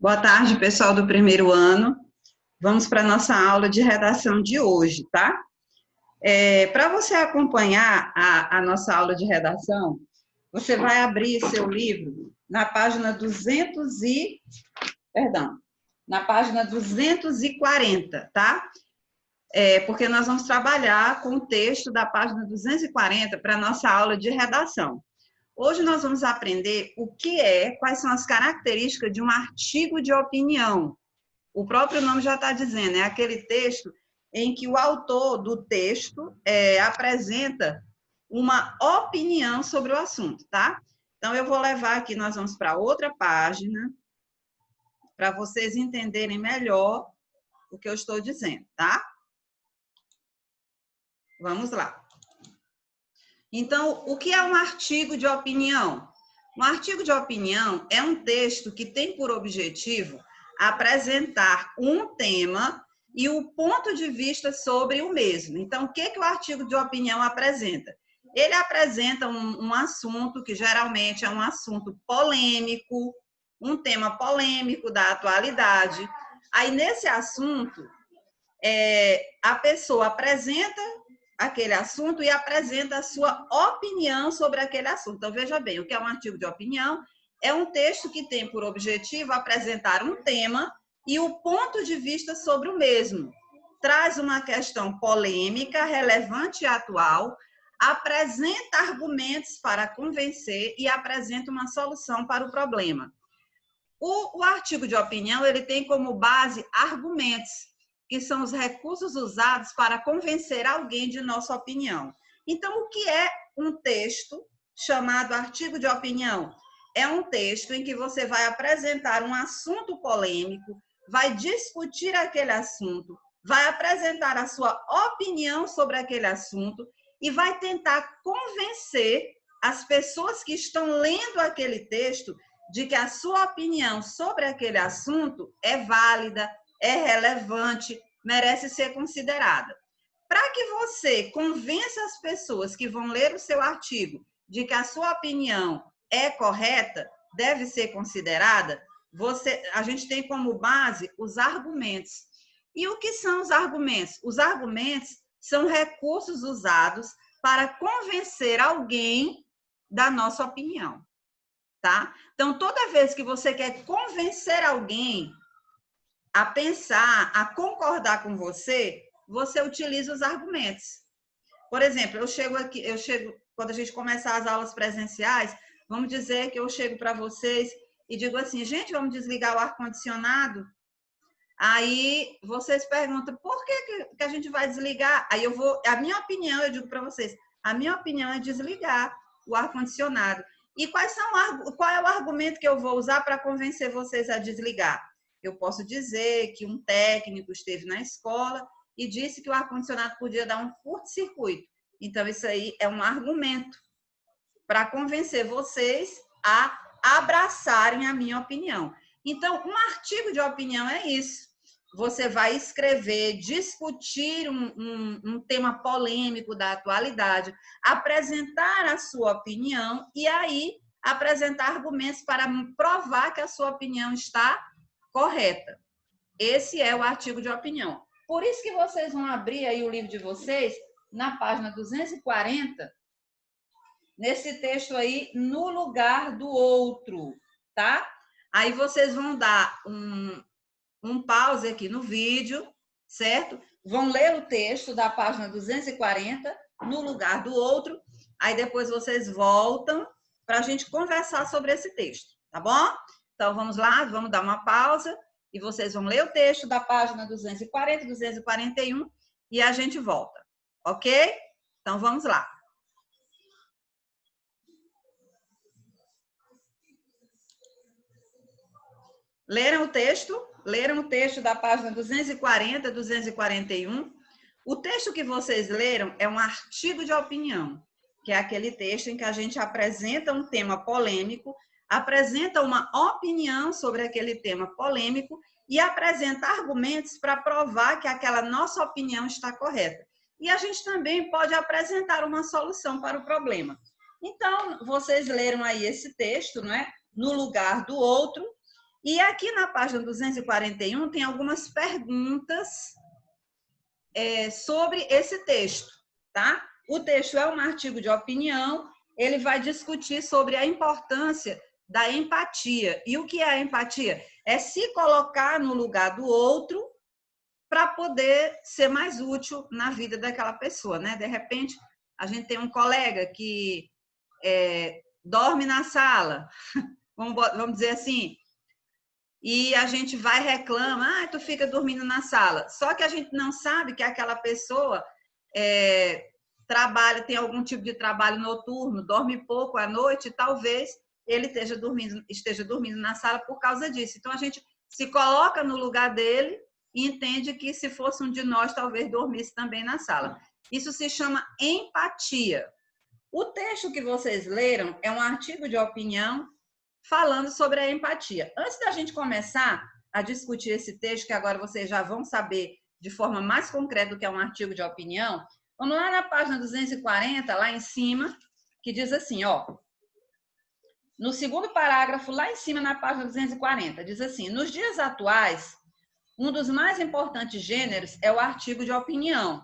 Boa tarde, pessoal do primeiro ano. Vamos para a nossa aula de redação de hoje, tá? Para você acompanhar a nossa aula de redação, você vai abrir seu livro na página na página 240, tá? Porque nós vamos trabalhar com o texto da página 240 para a nossa aula de redação. Hoje nós vamos aprender quais são as características de um artigo de opinião. O próprio nome já está dizendo, é aquele texto em que o autor do texto apresenta uma opinião sobre o assunto, tá? Então, eu vou levar aqui, nós vamos para outra página, para vocês entenderem melhor o que eu estou dizendo, tá? Vamos lá. Então, o que é um artigo de opinião? Um artigo de opinião é um texto que tem por objetivo apresentar um tema e o ponto de vista sobre o mesmo. Então, o que o artigo de opinião apresenta? Ele apresenta um assunto que geralmente é um assunto polêmico, um tema polêmico da atualidade. Aí, nesse assunto, a pessoa apresenta aquele assunto e apresenta a sua opinião sobre aquele assunto. Então, veja bem, o que é um artigo de opinião? É um texto que tem por objetivo apresentar um tema e o ponto de vista sobre o mesmo. Traz uma questão polêmica, relevante e atual, apresenta argumentos para convencer e apresenta uma solução para o problema. O artigo de opinião, ele tem como base argumentos, que são os recursos usados para convencer alguém de nossa opinião. Então, o que é um texto chamado artigo de opinião? É um texto em que você vai apresentar um assunto polêmico, vai discutir aquele assunto, vai apresentar a sua opinião sobre aquele assunto e vai tentar convencer as pessoas que estão lendo aquele texto de que a sua opinião sobre aquele assunto é válida, é relevante, merece ser considerada. Para que você convença as pessoas que vão ler o seu artigo de que a sua opinião é correta, deve ser considerada, a gente tem como base os argumentos. E o que são os argumentos? Os argumentos são recursos usados para convencer alguém da nossa opinião, tá? Então, toda vez que você quer convencer alguém a pensar, a concordar com você, você utiliza os argumentos. Por exemplo, quando a gente começar as aulas presenciais, vamos dizer que eu chego para vocês e digo assim, gente, vamos desligar o ar-condicionado? Aí vocês perguntam, por que a gente vai desligar? Aí a minha opinião, eu digo para vocês, a minha opinião é desligar o ar-condicionado. E qual é o argumento que eu vou usar para convencer vocês a desligar? Eu posso dizer que um técnico esteve na escola e disse que o ar-condicionado podia dar um curto-circuito. Então, isso aí é um argumento para convencer vocês a abraçarem a minha opinião. Então, um artigo de opinião é isso. Você vai escrever, discutir um tema polêmico da atualidade, apresentar a sua opinião e aí apresentar argumentos para provar que a sua opinião está correta. Esse é o artigo de opinião. Por isso que vocês vão abrir aí o livro de vocês na página 240, nesse texto aí, no lugar do outro, tá? Aí vocês vão dar um pause aqui no vídeo, certo? Vão ler o texto da página 240, no lugar do outro, aí depois vocês voltam para a gente conversar sobre esse texto, tá bom? Então, vamos lá, vamos dar uma pausa e vocês vão ler o texto da página 240, 241 e a gente volta, ok? Então, vamos lá. Leram o texto? Leram o texto da página 240, 241? O texto que vocês leram é um artigo de opinião, que é aquele texto em que a gente apresenta um tema polêmico, apresenta uma opinião sobre aquele tema polêmico e apresenta argumentos para provar que aquela nossa opinião está correta. E a gente também pode apresentar uma solução para o problema. Então, vocês leram aí esse texto, não é? No lugar do outro. E aqui na página 241 tem algumas perguntas sobre esse texto, tá? O texto é um artigo de opinião, ele vai discutir sobre a importância da empatia. E o que é a empatia? É se colocar no lugar do outro para poder ser mais útil na vida daquela pessoa, né? De repente, a gente tem um colega que dorme na sala, vamos dizer assim, e a gente vai reclama, tu fica dormindo na sala. Só que a gente não sabe que aquela pessoa trabalha, tem algum tipo de trabalho noturno, dorme pouco à noite, talvez ele esteja dormindo na sala por causa disso. Então, a gente se coloca no lugar dele e entende que se fosse um de nós, talvez dormisse também na sala. Isso se chama empatia. O texto que vocês leram é um artigo de opinião falando sobre a empatia. Antes da gente começar a discutir esse texto, que agora vocês já vão saber de forma mais concreta do que é um artigo de opinião, vamos lá na página 240, lá em cima, que diz assim, ó, no segundo parágrafo, lá em cima na página 240, diz assim, nos dias atuais, um dos mais importantes gêneros é o artigo de opinião,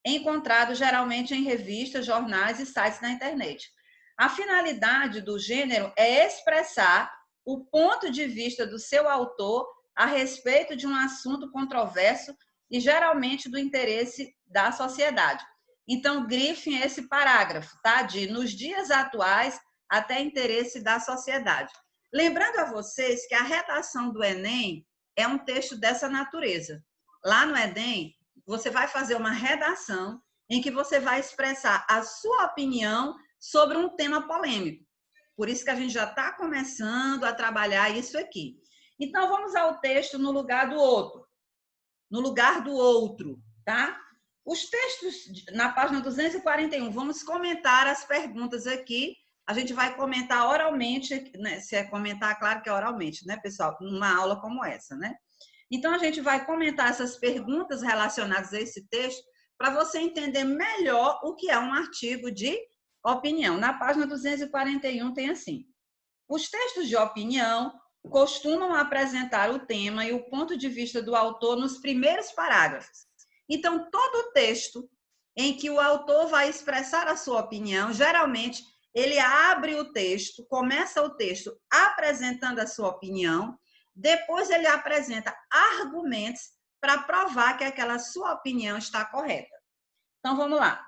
encontrado geralmente em revistas, jornais e sites na internet. A finalidade do gênero é expressar o ponto de vista do seu autor a respeito de um assunto controverso e geralmente do interesse da sociedade. Então, grifem esse parágrafo, tá? De nos dias atuais até interesse da sociedade. Lembrando a vocês que a redação do Enem é um texto dessa natureza. Lá no Enem, você vai fazer uma redação em que você vai expressar a sua opinião sobre um tema polêmico. Por isso que a gente já está começando a trabalhar isso aqui. Então, vamos ao texto no lugar do outro. No lugar do outro, tá? Os textos, na página 241, vamos comentar as perguntas aqui. A gente vai comentar oralmente, né? Se é comentar, claro que é oralmente, né, pessoal? Numa aula como essa, né? Então, a gente vai comentar essas perguntas relacionadas a esse texto para você entender melhor o que é um artigo de opinião. Na página 241 tem assim: os textos de opinião costumam apresentar o tema e o ponto de vista do autor nos primeiros parágrafos. Então, todo texto em que o autor vai expressar a sua opinião, geralmente ele abre o texto, começa o texto apresentando a sua opinião, depois ele apresenta argumentos para provar que aquela sua opinião está correta. Então, vamos lá.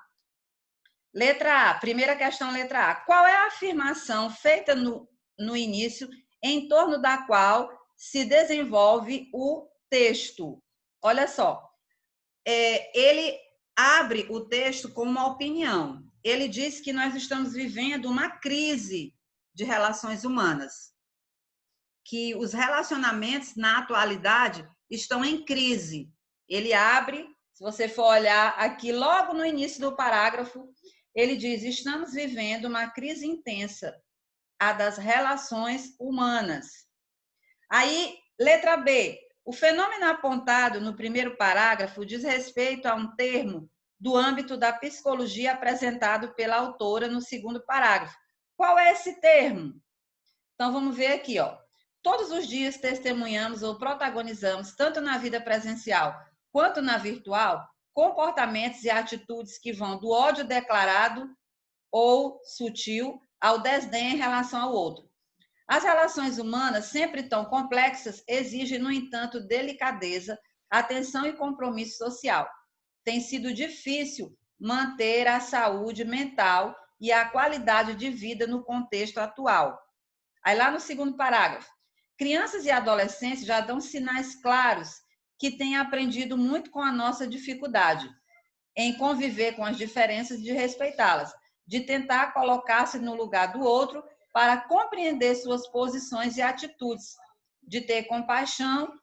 Letra A, primeira questão, letra A. Qual é a afirmação feita no início em torno da qual se desenvolve o texto? Olha só, ele abre o texto com uma opinião. Ele diz que nós estamos vivendo uma crise de relações humanas, que os relacionamentos na atualidade estão em crise. Ele abre, se você for olhar aqui logo no início do parágrafo, ele diz: estamos vivendo uma crise intensa, a das relações humanas. Aí, letra B, o fenômeno apontado no primeiro parágrafo diz respeito a um termo do âmbito da psicologia apresentado pela autora no segundo parágrafo. Qual é esse termo? Então, vamos ver aqui, ó. Todos os dias testemunhamos ou protagonizamos, tanto na vida presencial quanto na virtual, comportamentos e atitudes que vão do ódio declarado ou sutil ao desdém em relação ao outro. As relações humanas, sempre tão complexas, exigem, no entanto, delicadeza, atenção e compromisso social. Tem sido difícil manter a saúde mental e a qualidade de vida no contexto atual. Aí lá no segundo parágrafo, crianças e adolescentes já dão sinais claros que têm aprendido muito com a nossa dificuldade em conviver com as diferenças e de respeitá-las, de tentar colocar-se no lugar do outro para compreender suas posições e atitudes, de ter compaixão,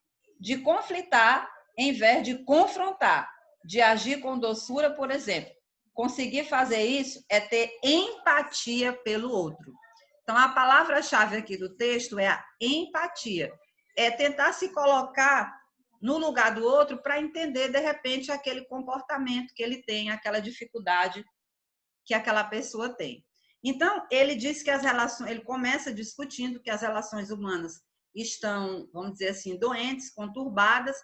de conflitar em vez de confrontar, de agir com doçura, por exemplo. Conseguir fazer isso é ter empatia pelo outro. Então, a palavra-chave aqui do texto é a empatia. É tentar se colocar no lugar do outro para entender, de repente, aquele comportamento que ele tem, aquela dificuldade que aquela pessoa tem. Então, ele diz que as relações, ele começa discutindo que as relações humanas estão, vamos dizer assim, doentes, conturbadas,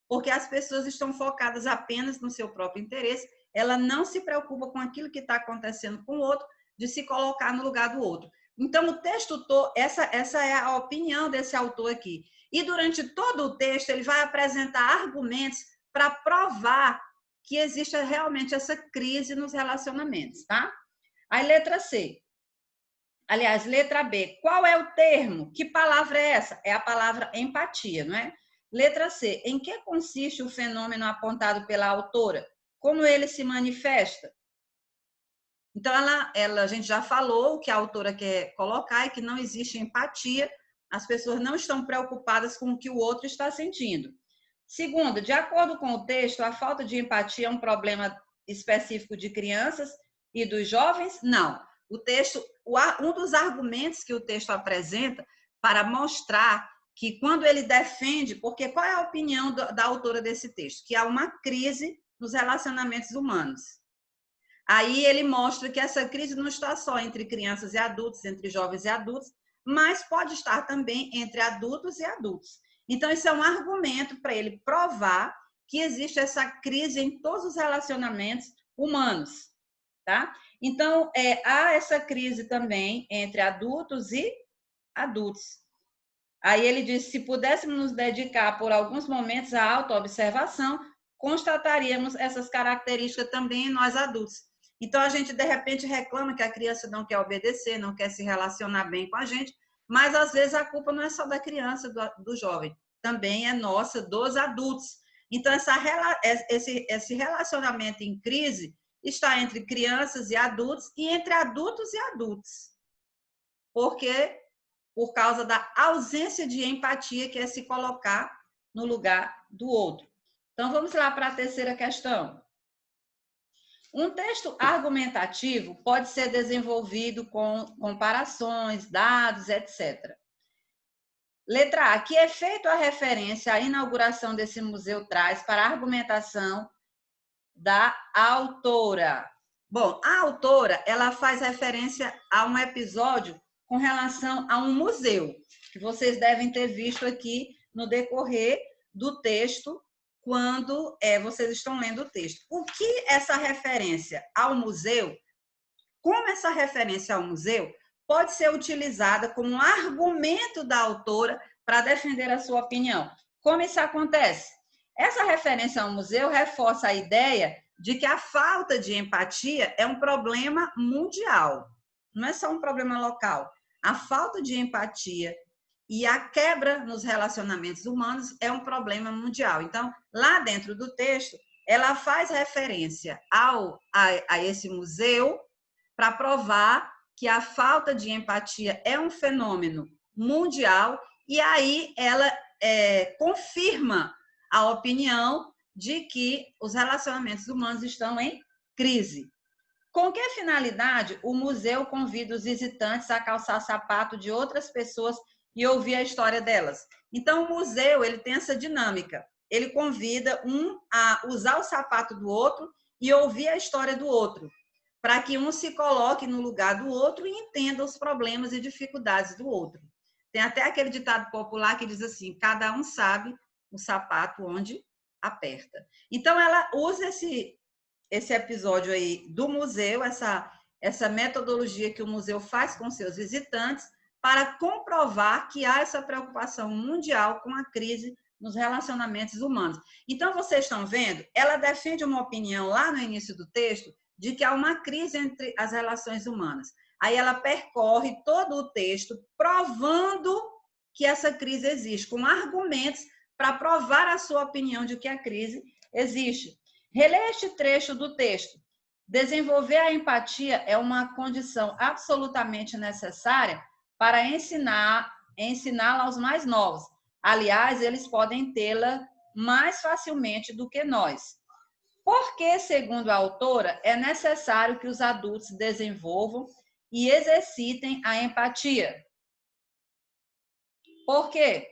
porque as pessoas estão focadas apenas no seu próprio interesse, ela não se preocupa com aquilo que está acontecendo com o outro, de se colocar no lugar do outro. Então, o texto todo, essa é a opinião desse autor aqui. E durante todo o texto, ele vai apresentar argumentos para provar que existe realmente essa crise nos relacionamentos, tá? Aí, letra C. Aliás, letra B. Qual é o termo? Que palavra é essa? É a palavra empatia, não é? Letra C. Em que consiste o fenômeno apontado pela autora? Como ele se manifesta? Então, a gente já falou o que a autora quer colocar é que não existe empatia, as pessoas não estão preocupadas com o que o outro está sentindo. Segundo, de acordo com o texto, a falta de empatia é um problema específico de crianças e dos jovens? Não. O texto, um dos argumentos que o texto apresenta para mostrar que quando ele defende, porque qual é a opinião da autora desse texto? Que há uma crise nos relacionamentos humanos. Aí ele mostra que essa crise não está só entre crianças e adultos, entre jovens e adultos, mas pode estar também entre adultos e adultos. Então, isso é um argumento para ele provar que existe essa crise em todos os relacionamentos humanos, tá? Então, há essa crise também entre adultos e adultos. Aí ele diz, se pudéssemos nos dedicar por alguns momentos à autoobservação, constataríamos essas características também em nós adultos. Então, a gente, de repente, reclama que a criança não quer obedecer, não quer se relacionar bem com a gente, mas, às vezes, a culpa não é só da criança, do jovem, também é nossa, dos adultos. Então, esse relacionamento em crise está entre crianças e adultos e entre adultos e adultos. Porque por causa da ausência de empatia, que é se colocar no lugar do outro. Então, vamos lá para a terceira questão. Um texto argumentativo pode ser desenvolvido com comparações, dados, etc. Letra A. Que efeito a referência à inauguração desse museu traz para a argumentação da autora? Bom, a autora, ela faz referência a um episódio com relação a um museu, que vocês devem ter visto aqui no decorrer do texto, quando vocês estão lendo o texto. O que essa referência ao museu, como essa referência ao museu pode ser utilizada como um argumento da autora para defender a sua opinião? Como isso acontece? Essa referência ao museu reforça a ideia de que a falta de empatia é um problema mundial, não é só um problema local. A falta de empatia e a quebra nos relacionamentos humanos é um problema mundial. Então, lá dentro do texto, ela faz referência a esse museu para provar que a falta de empatia é um fenômeno mundial e aí ela confirma a opinião de que os relacionamentos humanos estão em crise. Com que finalidade o museu convida os visitantes a calçar sapato de outras pessoas e ouvir a história delas? Então, o museu ele tem essa dinâmica. Ele convida um a usar o sapato do outro e ouvir a história do outro, para que um se coloque no lugar do outro e entenda os problemas e dificuldades do outro. Tem até aquele ditado popular que diz assim, cada um sabe o sapato onde aperta. Então, ela usa esse episódio aí do museu, essa metodologia que o museu faz com seus visitantes, para comprovar que há essa preocupação mundial com a crise nos relacionamentos humanos. Então, vocês estão vendo? Ela defende uma opinião lá no início do texto de que há uma crise entre as relações humanas. Aí ela percorre todo o texto provando que essa crise existe, com argumentos para provar a sua opinião de que a crise existe. Releia este trecho do texto. Desenvolver a empatia é uma condição absolutamente necessária para ensiná-la aos mais novos. Aliás, eles podem tê-la mais facilmente do que nós. Porque, segundo a autora, é necessário que os adultos desenvolvam e exercitem a empatia. Por quê?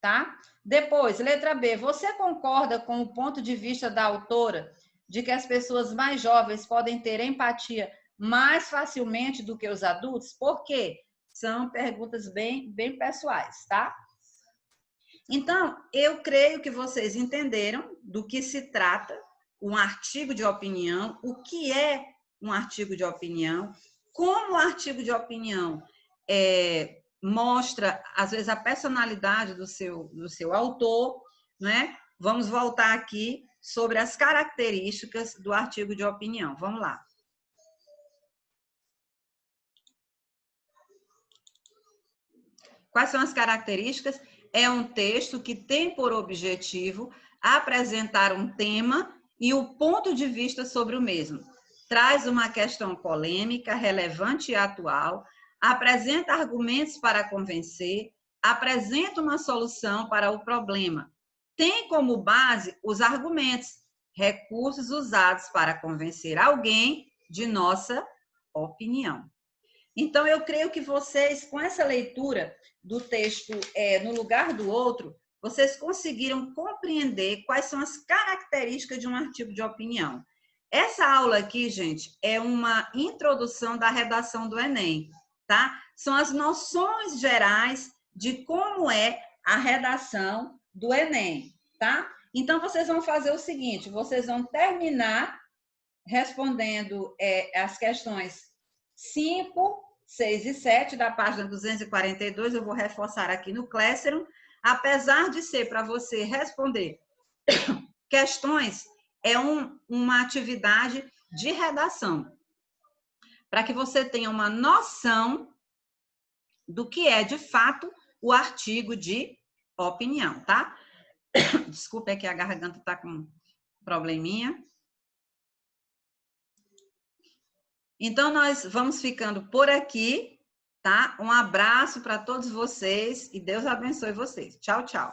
Tá? Depois, letra B. Você concorda com o ponto de vista da autora de que as pessoas mais jovens podem ter empatia mais facilmente do que os adultos? Por quê? São perguntas bem pessoais, tá? Então, eu creio que vocês entenderam do que se trata um artigo de opinião, o que é um artigo de opinião, como o artigo de opinião mostra, às vezes, a personalidade do seu autor, né? Vamos voltar aqui sobre as características do artigo de opinião. Vamos lá. Quais são as características? É um texto que tem por objetivo apresentar um tema e o ponto de vista sobre o mesmo. Traz uma questão polêmica, relevante e atual, apresenta argumentos para convencer, apresenta uma solução para o problema. Tem como base os argumentos, recursos usados para convencer alguém de nossa opinião. Então, eu creio que vocês, com essa leitura do texto no lugar do outro, vocês conseguiram compreender quais são as características de um artigo de opinião. Essa aula aqui, gente, é uma introdução da redação do Enem, tá? São as noções gerais de como é a redação do Enem, tá? Então, vocês vão fazer o seguinte, vocês vão terminar respondendo as questões 5, 6 e 7 da página 242, eu vou reforçar aqui no Classroom, apesar de ser para você responder questões, é uma atividade de redação, para que você tenha uma noção do que é, de fato, o artigo de opinião, tá? Desculpa, é que a garganta está com um probleminha. Então, nós vamos ficando por aqui, tá? Um abraço para todos vocês e Deus abençoe vocês. Tchau, tchau.